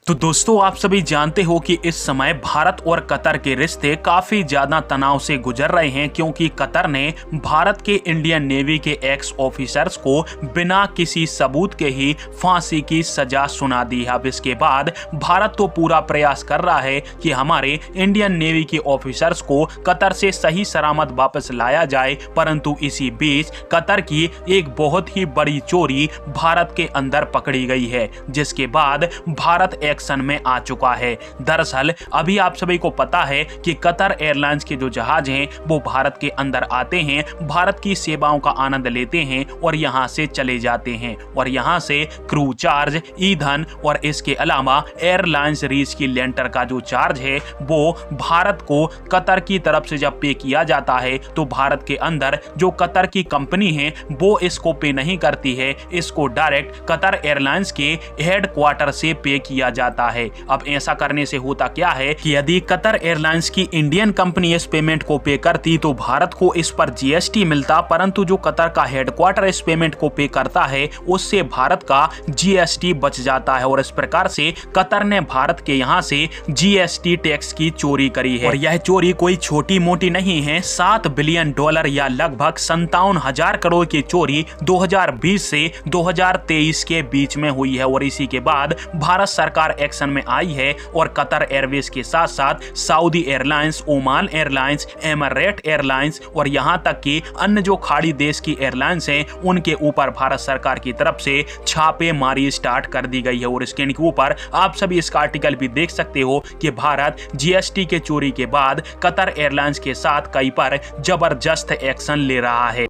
तो दोस्तों, आप सभी जानते हो कि इस समय भारत और कतर के रिश्ते काफी ज्यादा तनाव से गुजर रहे हैं, क्योंकि कतर ने भारत के इंडियन नेवी के एक्स ऑफिसर्स को बिना किसी सबूत के ही फांसी की सजा सुना दी है। अब इसके बाद भारत तो पूरा प्रयास कर रहा है कि हमारे इंडियन नेवी के ऑफिसर्स को कतर से सही सलामत वापस लाया जाए, परंतु इसी बीच कतर की एक बहुत ही बड़ी चोरी भारत के अंदर पकड़ी गई है, जिसके बाद भारत एक्शन में आ चुका है। दरअसल अभी आप सभी को पता है कि कतर एयरलाइंस के जो जहाज हैं वो भारत के अंदर आते हैं, भारत की सेवाओं का आनंद लेते हैं और यहां से चले जाते हैं, और यहां से क्रू चार्ज, ईंधन और इसके अलावा एयरलाइंस रीच की लेंटर का जो चार्ज है वो भारत को कतर की तरफ से जब पे किया जाता है तो भारत के अंदर जो कतर की कंपनी है वो इसको पे नहीं करती है, इसको डायरेक्ट कतर एयरलाइंस के हेडक्वार्टर से पे किया जाता है। अब ऐसा करने से होता क्या है कि यदि कतर एयरलाइंस की इंडियन कंपनी इस पेमेंट को पे करती तो भारत को इस पर जीएसटी मिलता, परंतु जो कतर का हेडक्वार्टर इस पेमेंट को पे करता है उससे भारत का जीएसटी बच जाता है, और इस प्रकार से कतर ने भारत के यहां से जीएसटी टैक्स की चोरी करी है। और यह चोरी कोई छोटी मोटी नहीं है, $7 बिलियन या लगभग 57,000 करोड़ की चोरी 2020 से 2023 के बीच में हुई है। और इसी के बाद भारत सरकार एक्शन में आई है और कतर एयरवेज के साथ साथ Saudi airlines, Oman airlines, emirate airlines और यहां तक कि अन्य जो खाड़ी देश की एयरलाइंस हैं उनके ऊपर भारत सरकार की तरफ से छापेमारी स्टार्ट कर दी गई है। और इसके ऊपर आप सभी इसका आर्टिकल भी देख सकते हो कि भारत जीएसटी के चोरी के बाद कतर एयरलाइंस के साथ कई पर जबरदस्त एक्शन ले रहा है।